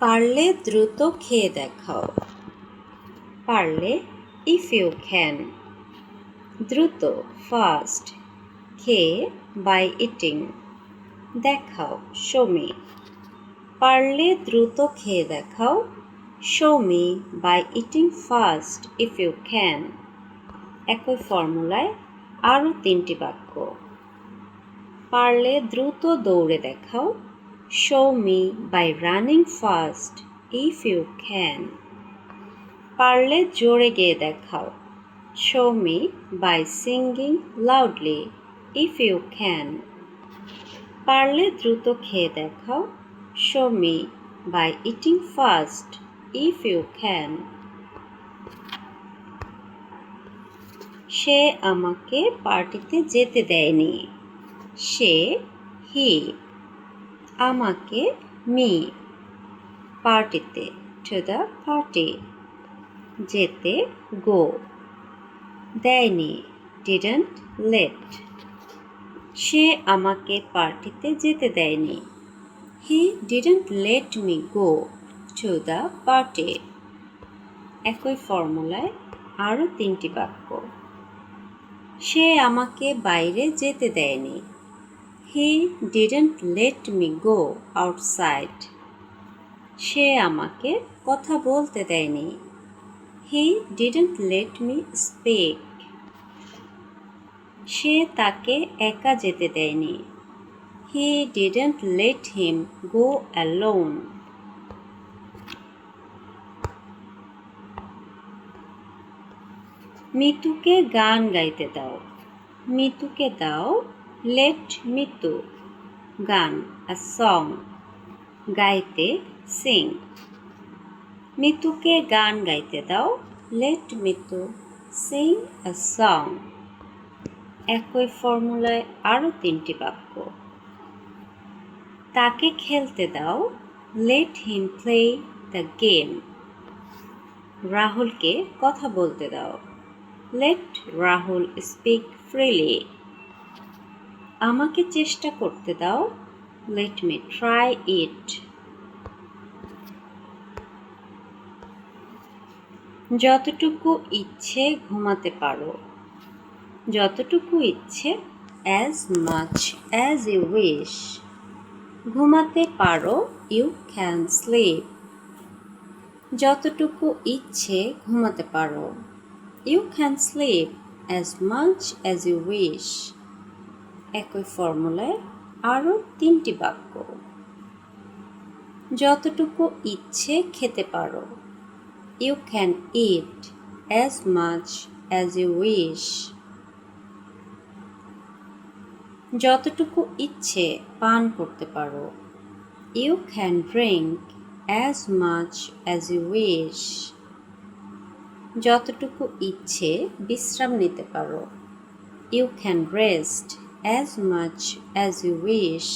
পারলে দ্রুত খেয়ে দেখাও। পারলে ইফ ইউ ক্যান। দ্রুত ফাস্ট। খেয়ে বাই ইটিং। দেখাও শো মি। পারলে দ্রুত খেয়ে দেখাও। Show me by eating fast if you can. একই ফর্মুলায় আরও 3টি বাক্য। পারলে দ্রুত দৌড়ে দেখাও। Show me by running fast if you can. পারলে জোরে গেয়ে দেখাও। Show me by singing loudly if you can. পারলে দ্রুত খেয়ে দেখাও। Show me by eating fast if you can. সে আমাকে পার্টিতে যেতে দেয়নি। সে হি। আমাকে মি। পার্টিতে টু দ্য পার্টি। যেতে গো। দেয়নি ডিডন্ট লেট। সে আমাকে পার্টিতে যেতে দেয়নি। He didn't let me go to the party. একই ফর্মুলায় আরও 3টি বাক্য। সে আমাকে বাইরে যেতে দেয়নি। He didn't let me go outside. সে আমাকে কথা বলতে দেয়নি। He didn't let me speak. সে তাকে একা যেতে দেয়নি। He didn't let him go alone. মিতুকে গান গাইতে দাও। মিতুকে দাও লেট মিতু। গান আ সং। গাইতে সিং। মিতুকে গান গাইতে দাও let Mitu sing a song. একই ফর্মুলায় আরও 3টি বাক্য। তাকে খেলতে দাও let him play the game. রাহুলকে কথা বলতে দাও লেট রাহুল স্পিক ফ্রিলি। আমাকে চেষ্টা করতে দাও লেট মি ট্রাই ইট। যতটুকু ইচ্ছে ঘুমাতে পারো। যতটুকু ইচ্ছে as much as you wish. ঘুমাতে পারো ইউ ক্যান স্লিপ। যতটুকু ইচ্ছে ঘুমাতে পারো। You can sleep as much as you wish. একই ফর্মুলায় আরও 3টি বাক্য। যতটুকু ইচ্ছে খেতে পারো। You can eat as much as you wish. যতটুকু ইচ্ছে পান করতে পারো। You can drink as much as you wish. যতটুকু ইচ্ছে বিশ্রাম নিতে পারো। You can rest as much as you wish.